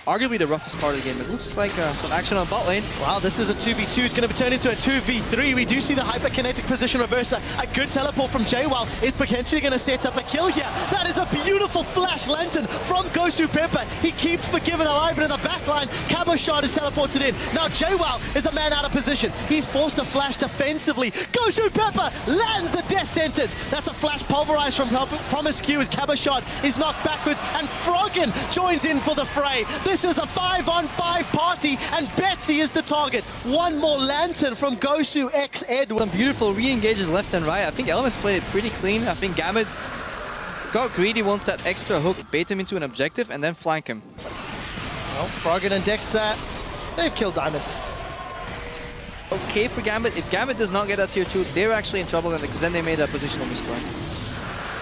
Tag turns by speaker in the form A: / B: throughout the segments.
A: arguably the roughest part of the game. It looks like some action on bot lane.
B: Wow, this is a 2v2. It's going to turn into a 2v3. We do see the hyperkinetic position reverser. A good teleport from Jwaow is potentially going to set up a kill here. That is a beautiful flash lantern from GoSu Pepper. He keeps Forgiven alive, but in the back line, Cabochard is teleported in. Now Jwaow is a man out of position. He's forced to flash defensively. GoSu Pepper lands the death sentence. That's a flash pulverized from PromisQ as Cabochard is knocked backwards, and Froggen joins in for the fray. This is a 5-on-5 party, and Betsy is the target. One more lantern from GoSu X Ed.
A: Some beautiful re-engages left and right. I think Element's played it pretty clean. I think Gambit got greedy, wants that extra hook, bait him into an objective, and then flank him.
B: Well, Froggen and Dexter, they've killed Diamond.
A: Okay for Gambit. If Gambit does not get that tier 2, they're actually in trouble because then they made a positional misplay.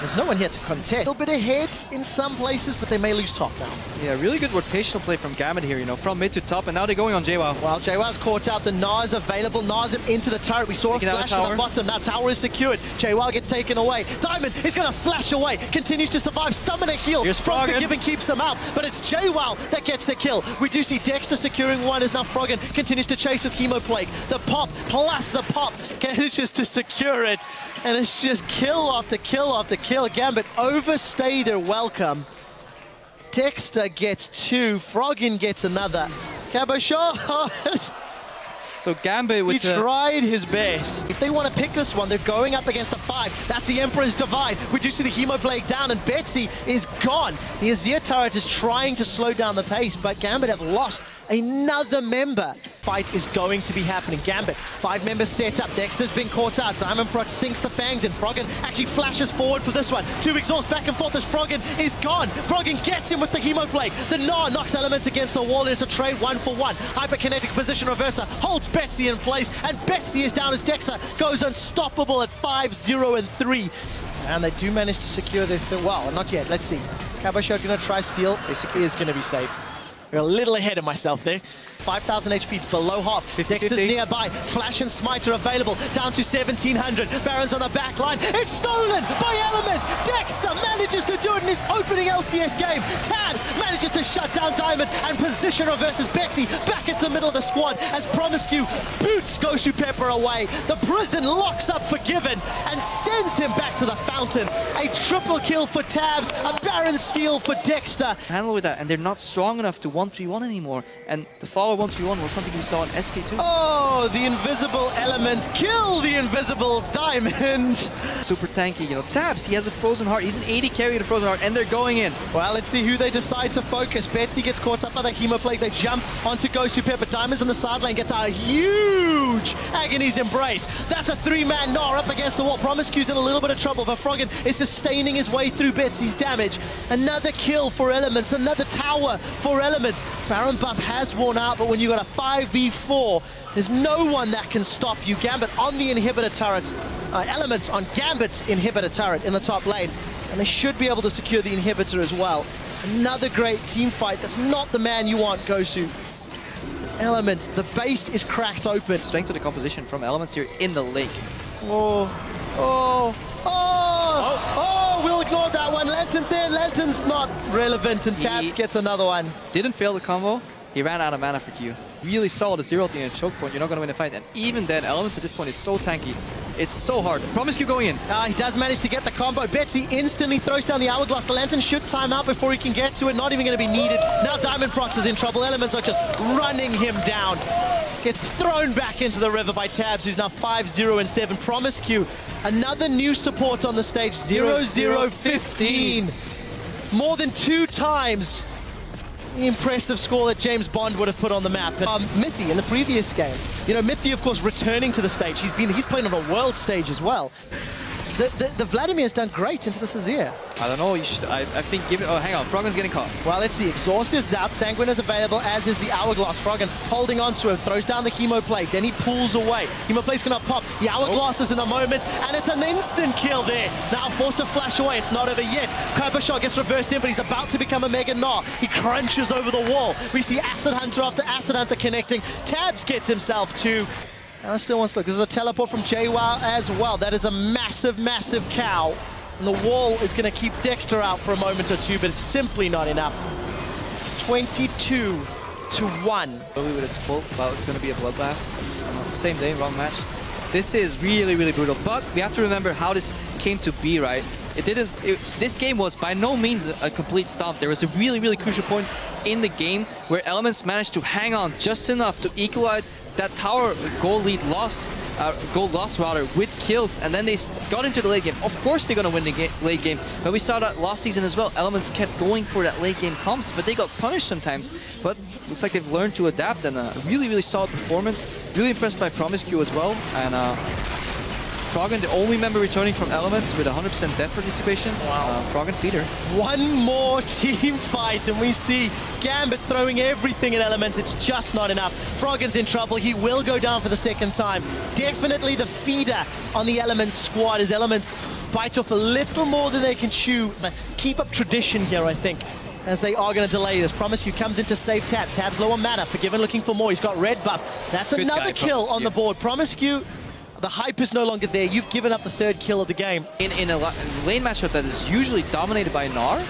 B: There's no one here to contest. A little bit ahead in some places, but they may lose top now.
A: Yeah, really good rotational play from Gambit here, you know, from mid to top, and now they're going on Jwaow.
B: Well, Jwow's caught out. The Gnar is available. Gnar's him into the turret. We saw a flash on the bottom. Now tower is secured. Jwaow gets taken away. Diamond is going to flash away. Continues to survive. Summon a heal.
A: Here's
B: from
A: Froggen.
B: Forgiven keeps him out, but it's Jwaow that gets the kill. We do see Dexter securing one as now Froggen continues to chase with Hemoplague. The pop plus the pop manages to secure it, and it's just kill after kill after kill. Gambit overstay their welcome. Dexter gets 2, Froggen gets another. Cabochard!
A: So Gambit with
B: he tried his best. If they want to pick this one, they're going up against the 5. That's the Emperor's Divide. We do see the Hemoplague down, and Betsy is gone. The Azir turret is trying to slow down the pace, but Gambit have lost another member. Fight is going to be happening. Gambit, 5 members set up. Dexter's been caught out. Diamond Proc sinks the fangs in. Froggen actually flashes forward for this one. 2 exhausts back and forth as Froggen is gone. Froggen gets him with the Hemoplague. The Gnar knocks Elements against the wall. It's a trade 1-for-1. Hyperkinetic position reverser holds Betsy in place, and Betsy is down as Dexter goes unstoppable at 5-0-3. And they do manage to secure their well, not yet. Let's see. Cabochard going to try steal. Basically is going to be safe. We're a little ahead of myself there. 5,000 HP, it's below half.
A: 50,
B: Dexter's
A: 50.
B: nearby. Flash and Smite are available. Down to 1,700. Baron's on the back line. It's stolen by Elements. Dexter manages to do it in his opening LCS game. Tabzz manages to shut down Diamond, and positioner versus Betsy back into the middle of the squad as PromisQ boots GoSu Pepper away. The prison locks up Forgiven and sends him back to the fountain. A triple kill for Tabzz, a Baron steal for Dexter.
A: Handle with that, and they're not strong enough to 1-3-1 anymore. And the follow 1-3-1 was something we saw in SK2.
B: Oh, the invisible Elements kill the invisible Diamond.
A: Super tanky, you know. Tabzz, he has a Frozen Heart. He's an 80 carry with a Frozen Heart, and they're going in.
B: Well, let's see who they decide to focus. Betsy gets caught up by the Hemoplague. They jump onto GoSu Pepper. Diamond's on the sideline, gets a huge Agony's Embrace. That's a 3-man Gnar up against the wall. PromisQ's in a little bit of trouble, but Froggen is sustaining his way through Betsy's damage. Another kill for Elements, another tower for Elements. Baron buff has worn out, but when you got a 5v4, there's no one that can stop you. Gambit on the inhibitor turret. Elements on Gambit's inhibitor turret in the top lane. And they should be able to secure the inhibitor as well. Another great team fight. That's not the man you want, GoSu. Elements, the base is cracked open.
A: Strength of the composition from Elements here in the lake.
B: Oh, oh, oh, oh, we'll ignore that one. Lantern's there, Lantern's not relevant, and Tabzz gets another one.
A: Didn't fail the combo. He ran out of mana for Q. Really solid Zero ulti and choke point. You're not going to win the fight. And even then, Elements at this point is so tanky. It's so hard. PromisQ going in.
B: He does manage to get the combo. Betsy instantly throws down the Hourglass. The Lantern should time out before he can get to it. Not even going to be needed. Now Diamond Prox is in trouble. Elements are just running him down. Gets thrown back into the river by Tabzz, who's now 5-0-7. PromisQ, another new support on the stage. 0-0-15. More than 2 times the impressive score that James Bond would have put on the map. Mithy in the previous game. You know, Mithy, of course, returning to the stage. He's playing on a world stage as well. The Vladimir's done great into this Azir.
A: I don't know, you should, I think give it, oh hang on, Froggen's getting caught.
B: Well, let's see, Exhaust is out, Sanguine is available, as is the Hourglass. Froggen holding on to him, throws down the Hemoplague, then he pulls away. Hemoplague's gonna pop, the Hourglass is in a moment, and it's an instant kill there. Now forced to flash away, it's not over yet. Cabochard gets reversed in, but he's about to become a Mega Gnar. He crunches over the wall. We see Acid Hunter after Acid Hunter connecting. Tabzz gets himself too. Still wants to look. This is a teleport from Jwaow as well. That is a massive, massive cow. And the wall is going to keep Dexter out for a moment or two, but it's simply not enough. 22-1.
A: We would have spoke about it's going to be a bloodbath. Same day, wrong match. This is really, really brutal. But we have to remember how this came to be, right? This game was by no means a complete stomp. There was a really, really crucial point in the game where Elements managed to hang on just enough to equalize that tower goal loss rather with kills, and then they got into the late game. Of course they're gonna win the late game, but we saw that last season as well. Elements kept going for that late game comps, but they got punished sometimes. But looks like they've learned to adapt, and a really, really solid performance. Really impressed by PromisQ as well, and Froggen, the only member returning from Elements with 100% death participation. Wow. Froggen feeder. One
B: more team fight, and we see Gambit throwing everything at Elements. It's just not enough. Froggen's in trouble. He will go down for the second time. Definitely the feeder on the Elements squad as Elements bite off a little more than they can chew. But keep up tradition here, I think, as they are going to delay this. PromisQ comes in to save Tabzz. Tabzz low on mana. Forgiven looking for more. He's got red buff. That's good another kill on the board. PromisQ, the hype is no longer there. You've given up the third kill of the game.
A: In a lane matchup that is usually dominated by Gnar,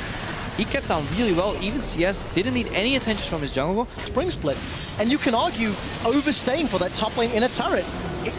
A: he kept on really well. Even CS didn't need any attention from his jungle.
B: Spring split. And you can argue overstaying for that top lane in a turret. It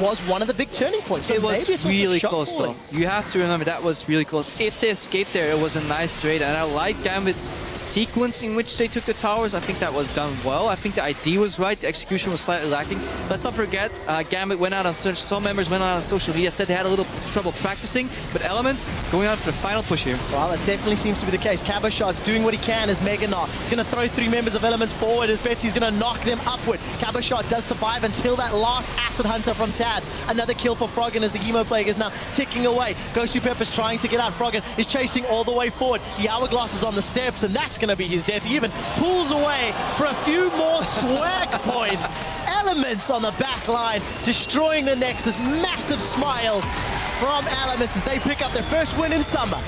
B: was one of the big turning points. So
A: it was really close though. You have to remember that was really close. If they escaped there, it was a nice trade. And I like Gambit's sequence in which they took the towers. I think that was done well. I think the idea was right. The execution was slightly lacking. Let's not forget, Gambit went out on some members went out on social media, said they had a little trouble practicing. But Elements going out for the final push here.
B: Well, that definitely seems to be the case. Cabochard's doing what he can as Mega Gnar. He's going to throw 3 members of Elements forward as Betsy's going to knock them upward. Cabochard does survive until that last Acid Hunter from Tabzz. Another kill for Froggen as the Emo Plague is now ticking away. GoSu is trying to get out. Froggen is chasing all the way forward. The Hourglass is on the steps, and that's going to be his death. He even pulls away for a few more swag points. Elements on the back line, destroying the Nexus. Massive smiles from Elements as they pick up their first win in summer.